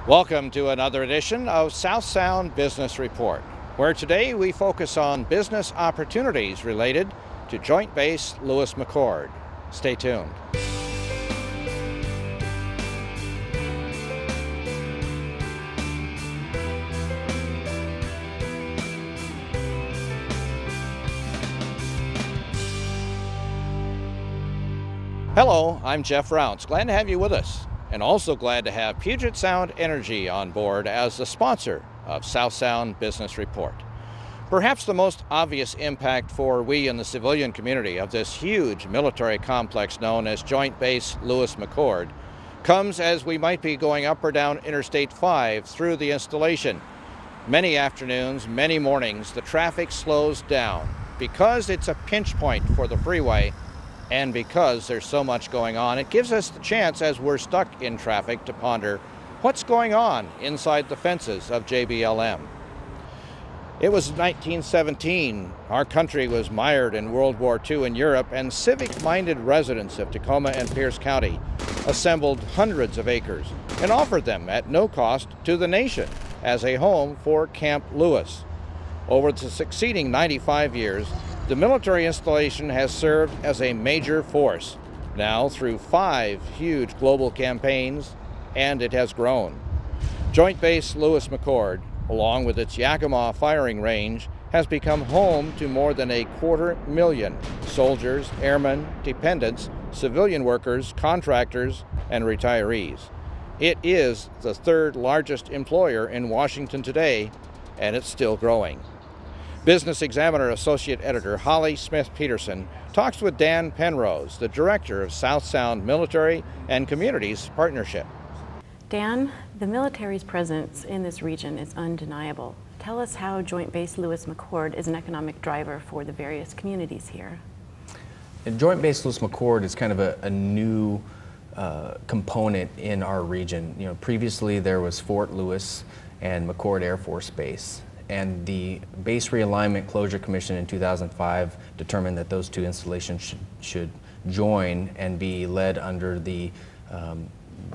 Welcome to another edition of South Sound Business Report, where today we focus on business opportunities related to Joint Base Lewis McChord. Stay tuned. Hello, I'm Jeff Rounce. Glad to have you with us. And also glad to have Puget Sound Energy on board as the sponsor of South Sound Business Report. Perhaps the most obvious impact for we in the civilian community of this huge military complex known as Joint Base Lewis McChord comes as we might be going up or down Interstate 5 through the installation. Many afternoons, many mornings, the traffic slows down because it's a pinch point for the freeway. And because there's so much going on, it gives us the chance, as we're stuck in traffic, to ponder what's going on inside the fences of JBLM. It was 1917. Our country was mired in World War II in Europe, and civic-minded residents of Tacoma and Pierce County assembled hundreds of acres and offered them at no cost to the nation as a home for Camp Lewis. Over the succeeding 95 years, the military installation has served as a major force, now through 5 huge global campaigns, and it has grown. Joint Base Lewis McChord, along with its Yakima firing range, has become home to more than 250,000 soldiers, airmen, dependents, civilian workers, contractors, and retirees. It is the 3rd largest employer in Washington today, and it's still growing. Business Examiner Associate Editor Holly Smith-Peterson talks with Dan Penrose, the Director of South Sound Military and Communities Partnership. Dan, the military's presence in this region is undeniable. Tell us how Joint Base Lewis McChord is an economic driver for the various communities here. And Joint Base Lewis McChord is kind of a new component in our region. You know, previously there was Fort Lewis and McChord Air Force Base. And the Base Realignment Closure Commission in 2005 determined that those 2 installations should join and be led under the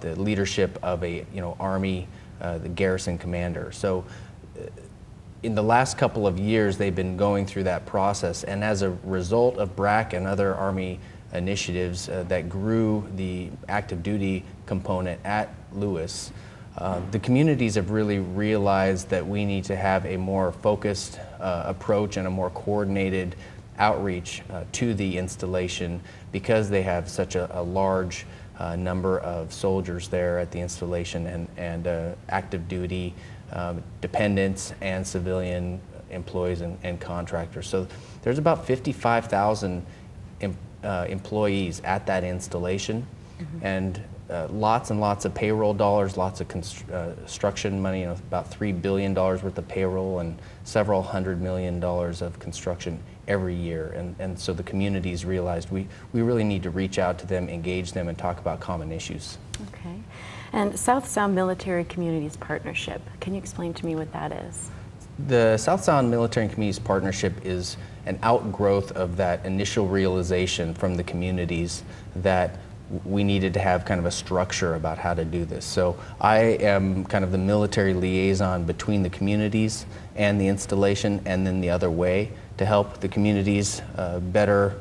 leadership of a Army, the Garrison commander. So in the last couple of years, they've been going through that process, and as a result of BRAC and other Army initiatives that grew the active duty component at Lewis, the communities have really realized that we need to have a more focused approach and a more coordinated outreach to the installation, because they have such a large number of soldiers there at the installation, and active duty dependents and civilian employees and contractors. So there's about 55,000 employees at that installation. Mm-hmm. And lots and lots of payroll dollars, lots of construction money, about $3 billion worth of payroll and several $100 million of construction every year. And so the communities realized we really need to reach out to them, engage them, and talk about common issues. Okay. And South Sound Military Communities Partnership, can you explain to me what that is? The South Sound Military and Communities Partnership is an outgrowth of that initial realization from the communities that we needed to have kind of a structure about how to do this. So I am kind of the military liaison between the communities and the installation, and then the other way, to help the communities better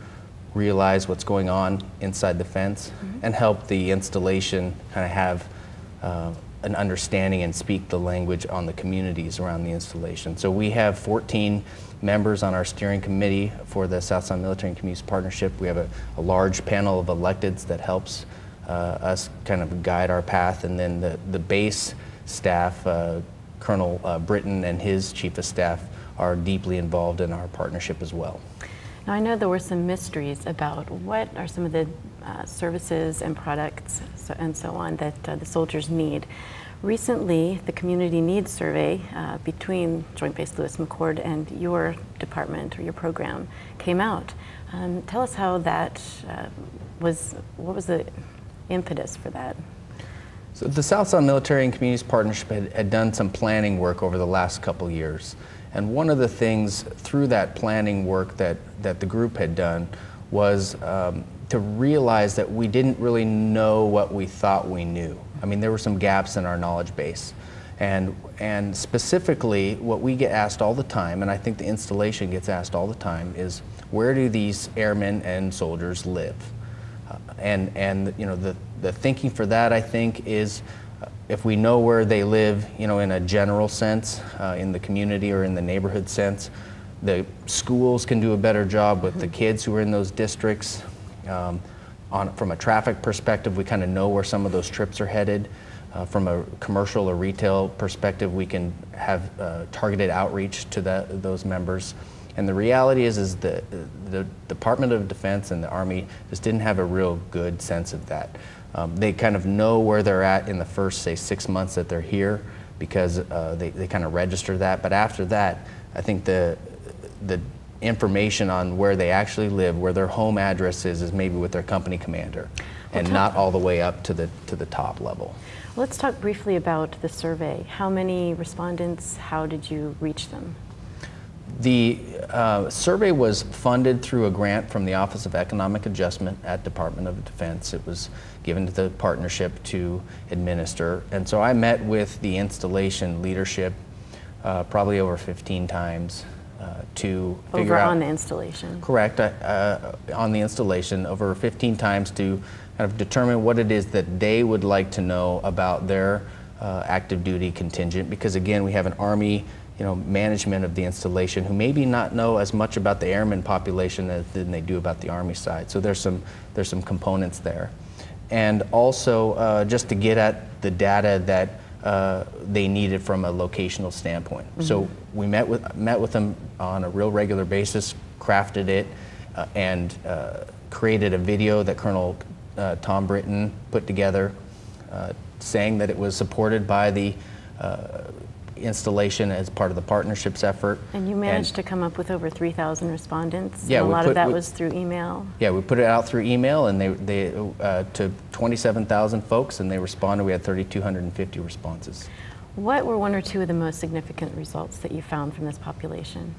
realize what's going on inside the fence. Mm-hmm. And help the installation kind of have an understanding and speak the language on the communities around the installation. So we have 14 members on our steering committee for the South Sound Military and Communities Partnership. We have a large panel of electeds that helps us kind of guide our path, and then the base staff, Colonel Britton and his chief of staff, are deeply involved in our partnership as well. Now, I know there were some mysteries about what are some of the services and products and so on that the soldiers need. Recently, the Community Needs Survey between Joint Base Lewis McChord and your department or your program came out. Tell us how that what was the impetus for that? So the South Sound Military and Communities Partnership had done some planning work over the last couple years. And one of the things through that planning work that the group had done was to realize that we didn't really know what we thought we knew. I mean, there were some gaps in our knowledge base. And specifically, what we get asked all the time, and I think the installation gets asked all the time, is where do these airmen and soldiers live? And you know, the thinking for that, I think, is if we know where they live, you know, in a general sense, in the community or in the neighborhood sense, the schools can do a better job with the kids who are in those districts. From a traffic perspective, we kind of know where some of those trips are headed. From a commercial or retail perspective, we can have targeted outreach to those members. And the reality is the Department of Defense and the Army just didn't have a real good sense of that. They kind of know where they're at in the first, say, 6 months that they're here, because they kind of register that. But after that, I think the information on where they actually live, where their home address is maybe with their company commander, and not all the way up to the top level. Let's talk briefly about the survey. How many respondents? How did you reach them? The survey was funded through a grant from the Office of Economic Adjustment at Department of Defense. It was given to the partnership to administer. And so I met with the installation leadership probably over 15 times to figure out— on the installation? Correct, on the installation, over 15 times to kind of determine what it is that they would like to know about their active duty contingent, because again, we have an Army, you know, management of the installation who maybe not know as much about the airman population than they do about the Army side. So there's some components there. And also just to get at the data that they needed from a locational standpoint. Mm-hmm. So we met with them on a real regular basis, crafted it, and created a video that Colonel Tom Britton put together, saying that it was supported by the installation as part of the partnerships effort. And you managed to come up with over 3,000 respondents. Yeah, and a lot of that was through email. Yeah, we put it out through email, and they to 27,000 folks, and they responded. We had 3,250 responses. What were one or two of the most significant results that you found from this population?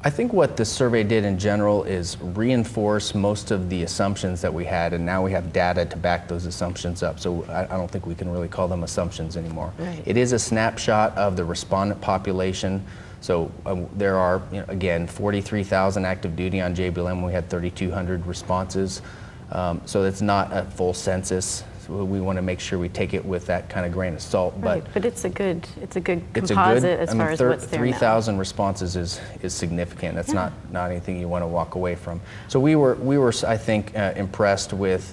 I think what the survey did in general is reinforce most of the assumptions that we had, and now we have data to back those assumptions up. So I don't think we can really call them assumptions anymore. Right. It is a snapshot of the respondent population. So there are, you know, again, 43,000 active duty on JBLM. We had 3,200 responses. So it's not a full census. So we want to make sure we take it with that kind of grain of salt. Right, but it's a good composite as far as what's there now. 3,000 responses is significant. That's not anything you want to walk away from. So we were I think impressed with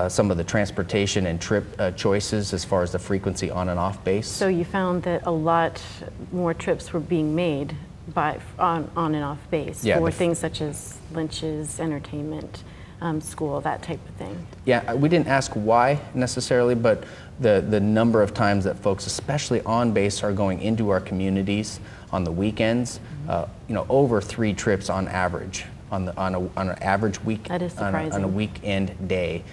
some of the transportation and trip choices as far as the frequency on and off base. So you found that a lot more trips were being made on and off base for things such as lunches, entertainment, school, that type of thing. Yeah, we didn't ask why necessarily, but the number of times that folks, especially on base, are going into our communities on the weekends, you know, over 3 trips on average on an average week. That is surprising. On a weekend day.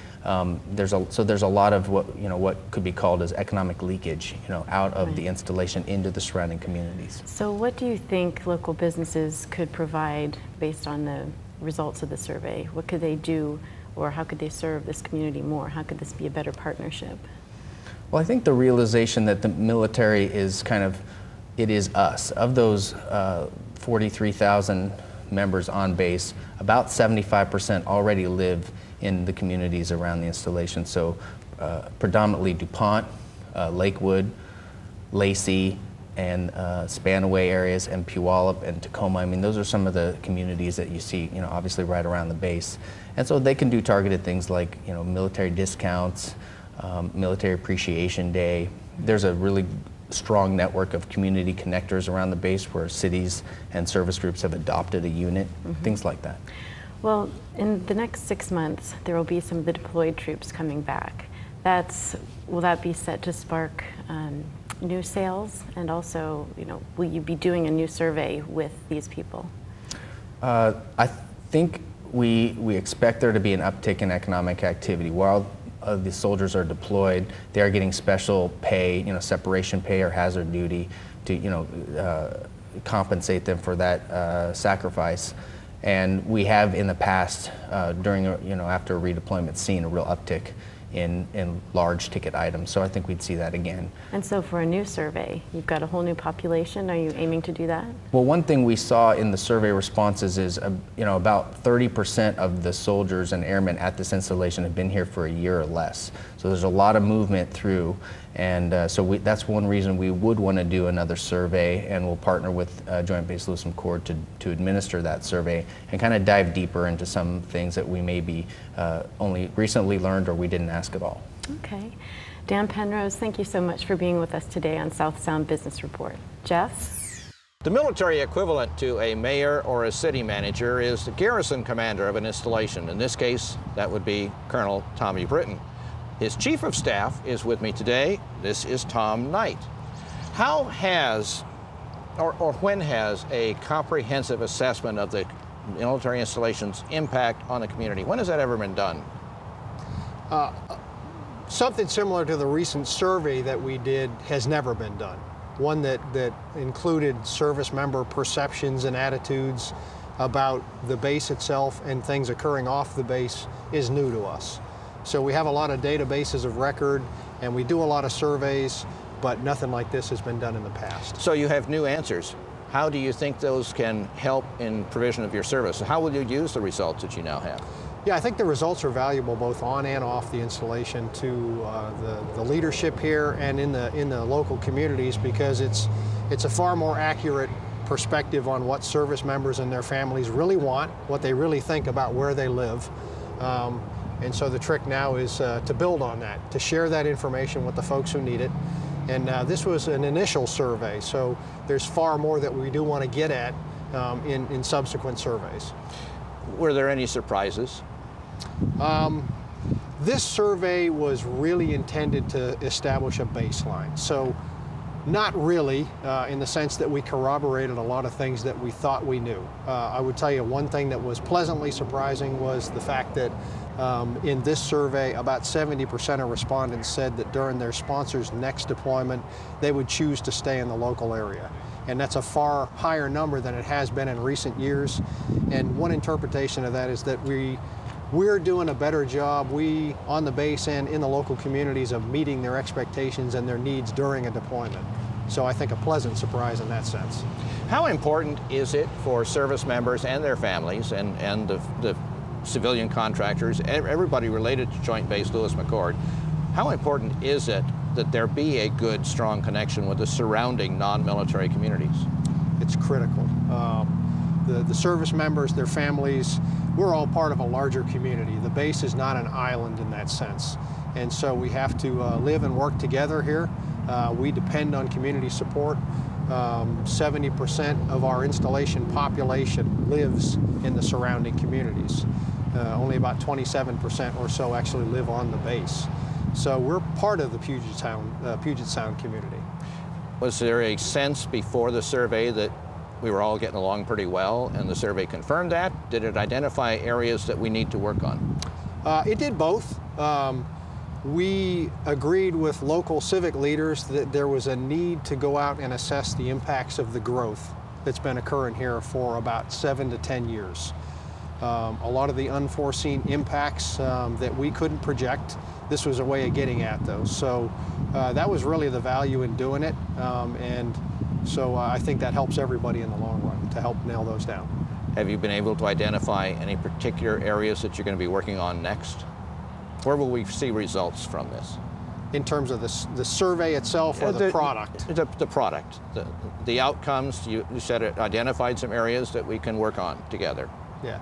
There's a lot of what could be called as economic leakage, you know, out of the installation into the surrounding communities. So what do you think local businesses could provide based on the results of the survey? What could they do, or how could they serve this community more? How could this be a better partnership? Well, I think the realization that the military is it is us. Of those 43,000 members on base, about 75% already live in the communities around the installation. So predominantly DuPont, Lakewood, Lacey, and Spanaway areas, and Puyallup and Tacoma. I mean, those are some of the communities that you see, you know, obviously right around the base. And so they can do targeted things like, you know, military discounts, military appreciation day. There's a really strong network of community connectors around the base where cities and service groups have adopted a unit, things like that. Well, in the next 6 months, there will be some of the deployed troops coming back. Will that be set to spark new sales? And also, you know, will you be doing a new survey with these people? I think we expect there to be an uptick in economic activity. While the soldiers are deployed, they are getting special pay, you know, separation pay or hazard duty to, you know, compensate them for that sacrifice. And we have in the past, after a redeployment, seen a real uptick in large ticket items. So I think we'd see that again. And so for a new survey, you've got a whole new population. Are you aiming to do that? Well, one thing we saw in the survey responses is, about 30% of the soldiers and airmen at this installation have been here for a year or less. So there's a lot of movement through, and so that's one reason we would want to do another survey, and we'll partner with Joint Base Lewis McChord to administer that survey and kind of dive deeper into some things that we maybe only recently learned or we didn't ask at all. Okay. Dan Penrose, thank you so much for being with us today on South Sound Business Report. Jeff? The military equivalent to a mayor or a city manager is the garrison commander of an installation. In this case, that would be Colonel Tommy Britton. His chief of staff is with me today. This is Tom Knight. How has, or when has, a comprehensive assessment of the military installation's impact on the community, when has that ever been done? Something similar to the recent survey that we did has never been done. One that included service member perceptions and attitudes about the base itself and things occurring off the base is new to us. So we have a lot of databases of record and we do a lot of surveys, but nothing like this has been done in the past. So you have new answers. How do you think those can help in provision of your service? How will you use the results that you now have? Yeah, I think the results are valuable both on and off the installation to the leadership here and in the local communities, because it's a far more accurate perspective on what service members and their families really want, what they really think about where they live. And so the trick now is to build on that, to share that information with the folks who need it. And this was an initial survey, so there's far more that we do want to get at in subsequent surveys. Were there any surprises? This survey was really intended to establish a baseline. So not really in the sense that we corroborated a lot of things that we thought we knew. I would tell you one thing that was pleasantly surprising was the fact that in this survey, about 70% of respondents said that during their sponsor's next deployment, they would choose to stay in the local area. And that's a far higher number than it has been in recent years. And one interpretation of that is that we're doing a better job, we on the base and in the local communities, of meeting their expectations and their needs during a deployment. So I think a pleasant surprise in that sense. How important is it for service members and their families and the civilian contractors, everybody related to Joint Base Lewis McChord, how important is it that there be a good, strong connection with the surrounding non-military communities? It's critical. The service members, their families, we're all part of a larger community. The base is not an island in that sense. And so we have to live and work together here. We depend on community support. 70% of our installation population lives in the surrounding communities. Only about 27% or so actually live on the base. So we're part of the Puget Sound community. Was there a sense before the survey that we were all getting along pretty well, and the survey confirmed that? Did it identify areas that we need to work on? It did both. We agreed with local civic leaders that there was a need to go out and assess the impacts of the growth that's been occurring here for about 7 to 10 years. A lot of the unforeseen impacts that we couldn't project, this was a way of getting at those. So that was really the value in doing it. And so I think that helps everybody in the long run to help nail those down. Have you been able to identify any particular areas that you're going to be working on next? Where will we see results from this? In terms of the survey itself or the product? The product. The outcomes, you said it identified some areas that we can work on together. Yeah.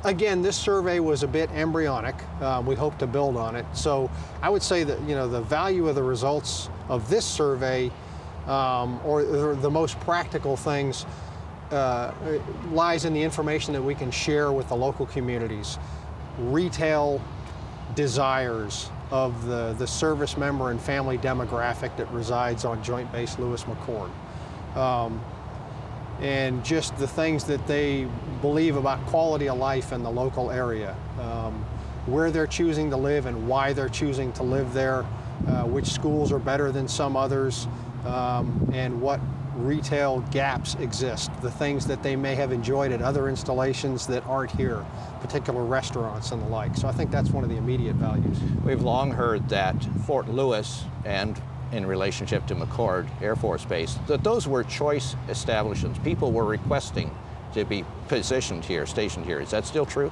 Again, this survey was a bit embryonic. We hope to build on it. So I would say that the value of the results of this survey, or the most practical things, lies in the information that we can share with the local communities. Retail desires of the service member and family demographic that resides on Joint Base Lewis McChord. And just the things that they believe about quality of life in the local area, where they're choosing to live and why they're choosing to live there, which schools are better than some others, and what retail gaps exist, the things that they may have enjoyed at other installations that aren't here, particular restaurants and the like. So I think that's one of the immediate values. We've long heard that Fort Lewis and in relationship to McChord Air Force Base, that those were choice establishments. People were requesting to be positioned here, stationed here. Is that still true?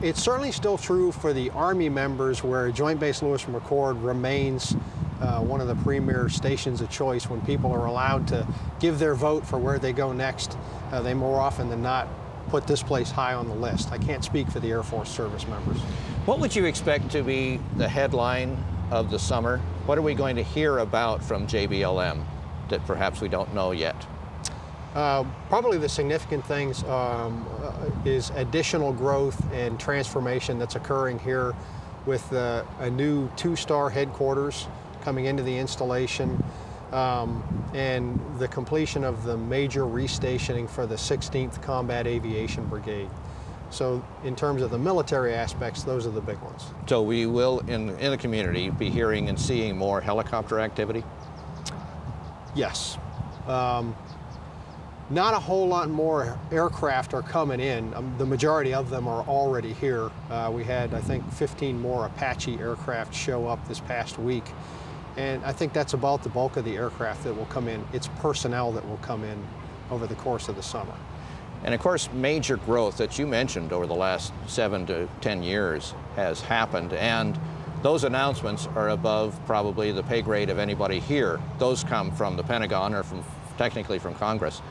It's certainly still true for the Army members, where Joint Base Lewis McChord remains one of the premier stations of choice. When people are allowed to give their vote for where they go next, they more often than not put this place high on the list. I can't speak for the Air Force service members. What would you expect to be the headline of the summer? What are we going to hear about from JBLM that perhaps we don't know yet? Probably the significant things is additional growth and transformation that's occurring here with a new 2-star headquarters coming into the installation, and the completion of the major restationing for the 16th Combat Aviation Brigade. So in terms of the military aspects, those are the big ones. So we will, in the community, be hearing and seeing more helicopter activity? Yes. Not a whole lot more aircraft are coming in. The majority of them are already here. We had, I think, 15 more Apache aircraft show up this past week. And I think that's about the bulk of the aircraft that will come in. It's personnel that will come in over the course of the summer. And of course, major growth that you mentioned over the last 7 to 10 years has happened, and those announcements are above probably the pay grade of anybody here. Those come from the Pentagon or technically from Congress.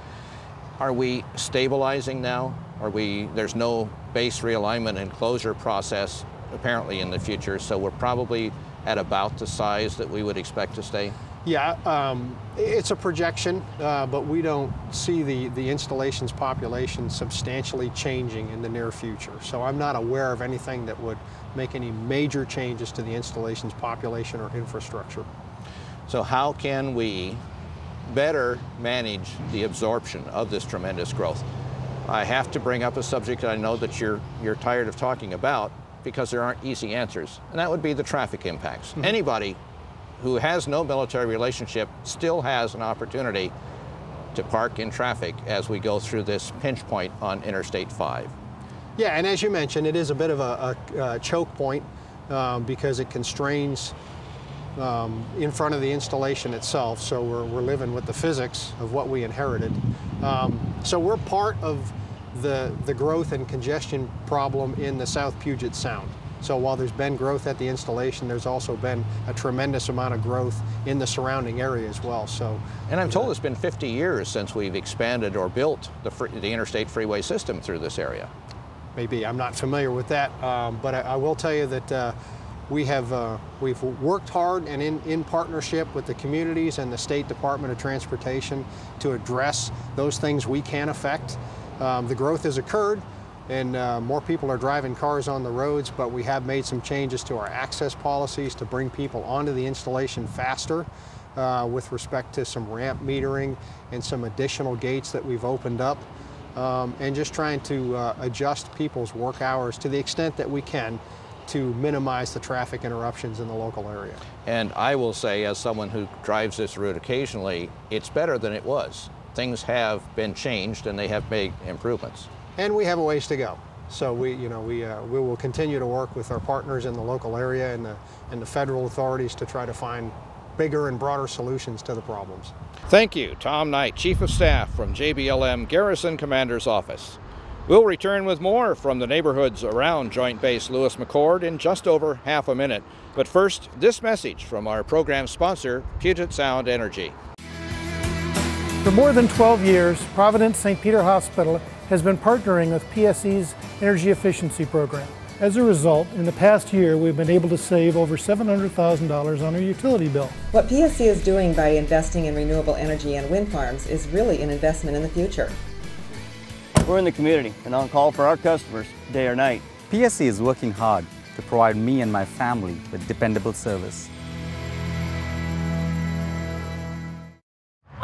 Are we stabilizing now? There's no base realignment and closure process apparently in the future, so we're probably at about the size that we would expect to stay? Yeah, it's a projection, but we don't see the installation's population substantially changing in the near future. So I'm not aware of anything that would make any major changes to the installation's population or infrastructure. So how can we better manage the absorption of this tremendous growth? I have to bring up a subject that I know that you're tired of talking about, because there aren't easy answers, and that would be the traffic impacts. Mm-hmm. Anybody who has no military relationship still has an opportunity to park in traffic as we go through this pinch point on Interstate 5. Yeah, and as you mentioned, it is a bit of a choke point because it constrains in front of the installation itself, so we're living with the physics of what we inherited. So we're part of the growth and congestion problem in the South Puget Sound. So while there's been growth at the installation, there's also been a tremendous amount of growth in the surrounding area as well. And I'm told it's been 50 years since we've expanded or built the interstate freeway system through this area. Maybe, I'm not familiar with that, but I will tell you that we've worked hard and in partnership with the communities and the State Department of Transportation to address those things we can affect. The growth has occurred, and more people are driving cars on the roads, but we have made some changes to our access policies to bring people onto the installation faster with respect to some ramp metering and some additional gates that we've opened up, and just trying to adjust people's work hours to the extent that we can to minimize the traffic interruptions in the local area. And I will say, as someone who drives this route occasionally, it's better than it was. Things have been changed and they have made improvements. And we have a ways to go. So we will continue to work with our partners in the local area and the federal authorities to try to find bigger and broader solutions to the problems. Thank you, Tom Knight, Chief of Staff from JBLM Garrison Commander's Office. We'll return with more from the neighborhoods around Joint Base Lewis McChord in just over half a minute. But first, this message from our program sponsor, Puget Sound Energy. For more than 12 years, Providence St. Peter Hospital has been partnering with PSE's Energy Efficiency Program. As a result, in the past year, we've been able to save over $700,000 on our utility bill. What PSE is doing by investing in renewable energy and wind farms is really an investment in the future. We're in the community and on call for our customers day or night. PSE is working hard to provide me and my family with dependable service.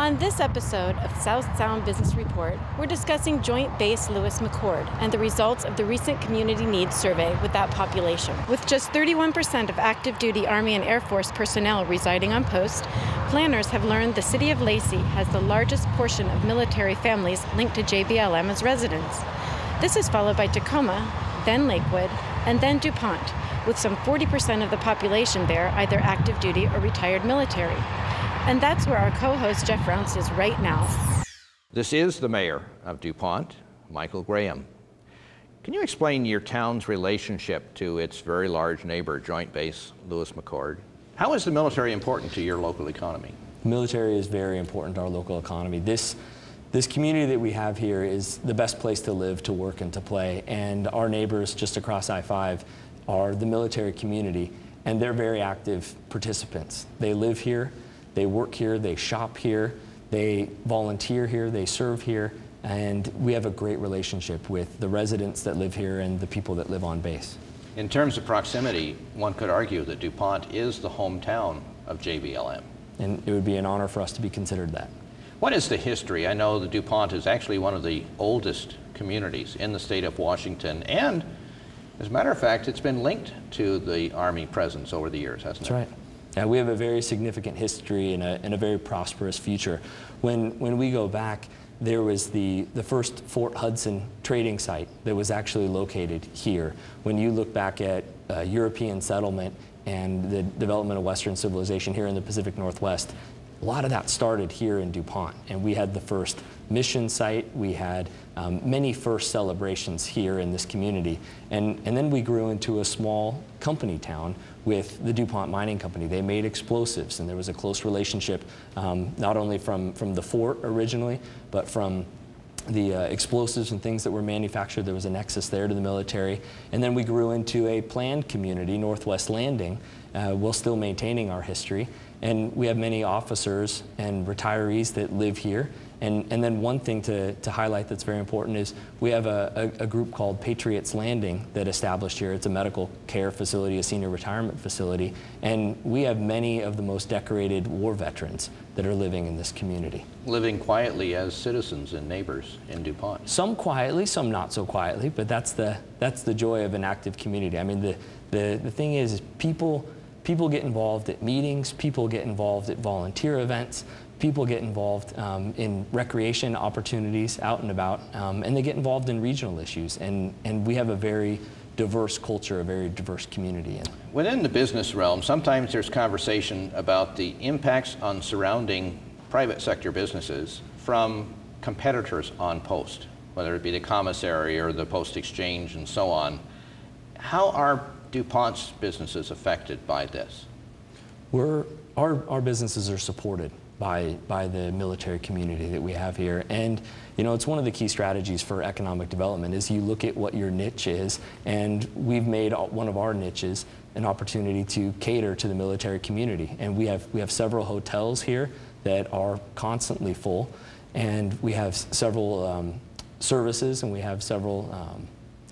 On this episode of South Sound Business Report, we're discussing Joint Base Lewis McChord and the results of the recent community needs survey with that population. With just 31% of active duty Army and Air Force personnel residing on post, planners have learned the city of Lacey has the largest portion of military families linked to JBLM as residents. This is followed by Tacoma, then Lakewood, and then DuPont, with some 40% of the population there either active duty or retired military. And that's where our co-host Jeff Rounce is right now. This is the mayor of DuPont, Michael Grayum. Can you explain your town's relationship to its very large neighbor, Joint Base Lewis McChord? How is the military important to your local economy? The military is very important to our local economy. This community that we have here is the best place to live, to work, and to play. And our neighbors just across I-5 are the military community, and they're very active participants. They live here. They work here, they shop here, they volunteer here, they serve here, and we have a great relationship with the residents that live here and the people that live on base. In terms of proximity, one could argue that DuPont is the hometown of JBLM. And it would be an honor for us to be considered that. What is the history? I know that DuPont is actually one of the oldest communities in the state of Washington, and as a matter of fact, it's been linked to the Army presence over the years, hasn't it? That's right. Yeah, we have a very significant history and a very prosperous future. When we go back, there was the first Fort Hudson trading site that was actually located here. When you look back at European settlement and the development of Western civilization here in the Pacific Northwest, a lot of that started here in DuPont. And we had the first mission site, we had many first celebrations here in this community. And then we grew into a small company town with the DuPont Mining Company. They made explosives, and there was a close relationship, not only from the fort originally, but from the explosives and things that were manufactured. There was a nexus there to the military. And then we grew into a planned community, Northwest Landing, while still maintaining our history. And we have many officers and retirees that live here. And then one thing to highlight that's very important is we have a group called Patriots Landing that established here. It's a medical care facility, a senior retirement facility, and we have many of the most decorated war veterans that are living in this community. Living quietly as citizens and neighbors in DuPont. Some quietly, some not so quietly, but that's the joy of an active community. I mean, the thing is people get involved at meetings, people get involved at volunteer events, people get involved in recreation opportunities out and about, and they get involved in regional issues. And we have a very diverse culture, a very diverse community. Within the business realm, sometimes there's conversation about the impacts on surrounding private sector businesses from competitors on post, whether it be the commissary or the post exchange and so on. How are DuPont's businesses affected by this? Our businesses are supported by the military community that we have here. And you know, it's one of the key strategies for economic development is you look at what your niche is, and we've made one of our niches an opportunity to cater to the military community. And we have several hotels here that are constantly full, and we have several services, and we have several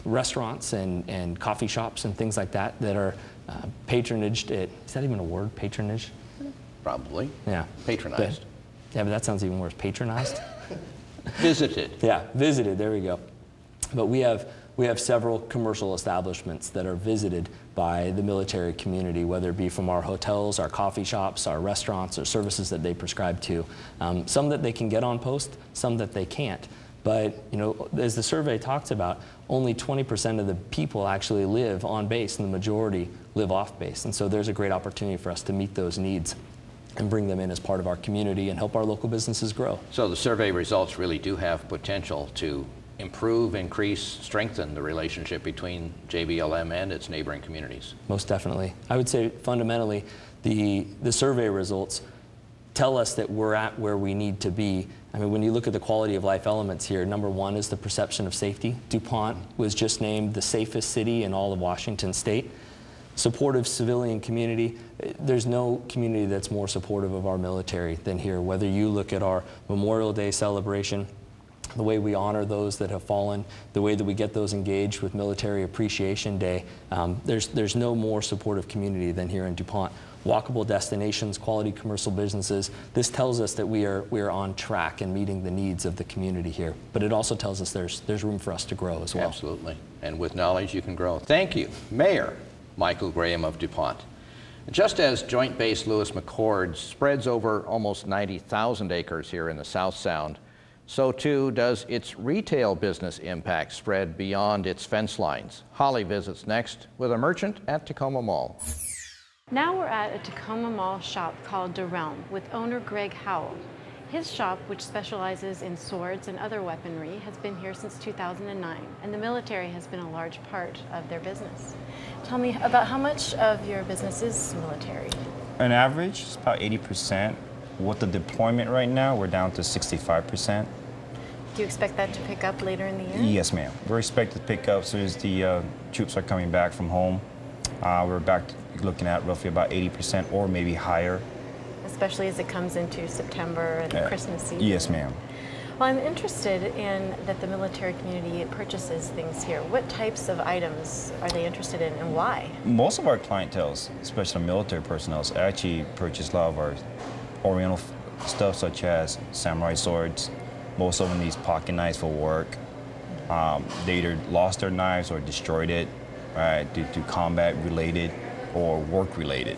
restaurants and coffee shops and things like that that are patronaged at, is that even a word, patronage? Probably. Yeah. Patronized. But that sounds even worse. Patronized? Visited. Yeah, visited. There we go. But we have several commercial establishments that are visited by the military community, whether it be from our hotels, our coffee shops, our restaurants, or services that they prescribe to. Some that they can get on post, some that they can't. But you know, as the survey talks about, only 20% of the people actually live on base, and the majority live off base. And so there's a great opportunity for us to meet those needs and bring them in as part of our community and help our local businesses grow. So the survey results really do have potential to improve, increase, strengthen the relationship between JBLM and its neighboring communities. Most definitely. I would say fundamentally the survey results tell us that we're at where we need to be. I mean, when you look at the quality of life elements here, number one is the perception of safety. DuPont was just named the safest city in all of Washington state. Supportive civilian community. There's no community that's more supportive of our military than here. Whether you look at our Memorial Day celebration, the way we honor those that have fallen, the way that we get those engaged with Military Appreciation Day. There's no more supportive community than here in DuPont. Walkable destinations, quality commercial businesses. This tells us that we are on track and meeting the needs of the community here. But it also tells us there's room for us to grow as well. Absolutely. And with knowledge, you can grow. Thank you, Mayor Michael Grayum of DuPont. Just as Joint Base Lewis McChord spreads over almost 90,000 acres here in the South Sound, so too does its retail business impact spread beyond its fence lines. Holly visits next with a merchant at Tacoma Mall. Now we're at a Tacoma Mall shop called Garrison with owner Greg Howell. His shop, which specializes in swords and other weaponry, has been here since 2009, and the military has been a large part of their business. Tell me about how much of your business is military? On average, it's about 80%. With the deployment right now, we're down to 65%. Do you expect that to pick up later in the year? Yes, ma'am. We're expected to pick up as soon as the troops are coming back from home. We're back to looking at roughly about 80% or maybe higher. Especially as it comes into September and Christmas season. Yes, ma'am. Well, I'm interested in that the military community purchases things here. What types of items are they interested in and why? Most of our clientele, especially military personnel, actually purchase a lot of our Oriental stuff such as samurai swords. Most of them need pocket knives for work. They either lost their knives or destroyed it, right, due to combat related or work related.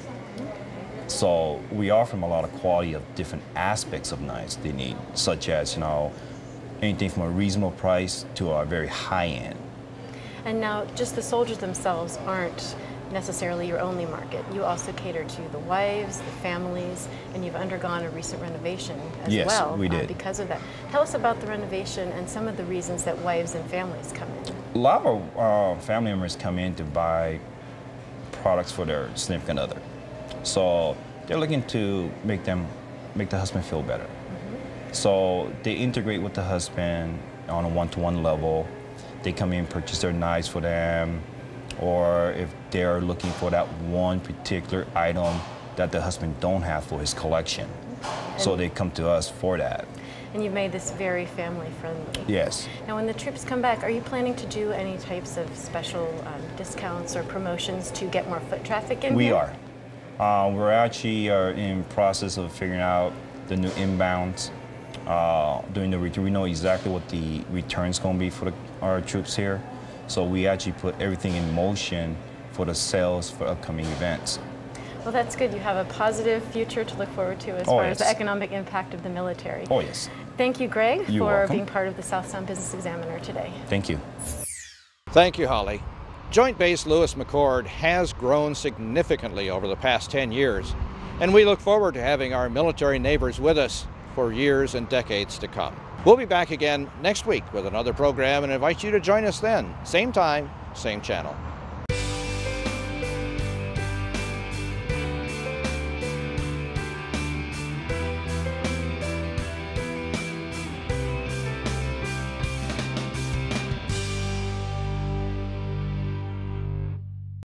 So we offer them a lot of quality of different aspects of knives they need, such as, anything from a reasonable price to a very high end. And now, just the soldiers themselves aren't necessarily your only market. You also cater to the wives, the families, and you've undergone a recent renovation as well. Yes, we did. Because of that. Tell us about the renovation and some of the reasons that wives and families come in. A lot of our family members come in to buy products for their significant other. So they're looking to make the husband feel better. So they integrate with the husband on a one-to-one level. They come in, purchase their knives for them, or if they're looking for that one particular item that the husband don't have for his collection. So they come to us for that. And you've made this very family friendly. Yes. Now when the troops come back, are you planning to do any types of special discounts or promotions to get more foot traffic in We here? are. We're actually in process of figuring out the new inbounds, doing the return. We know exactly what the return's going to be for our troops here. So we actually put everything in motion for the sales for upcoming events. Well, that's good. You have a positive future to look forward to as far as the economic impact of the military. Oh, yes. Thank you, Greg, You're for welcome. being part of the South Sound Business Examiner today. Thank you. Thank you, Holly. Joint Base Lewis McChord has grown significantly over the past 10 years, and we look forward to having our military neighbors with us for years and decades to come. We'll be back again next week with another program and invite you to join us then. Same time, same channel.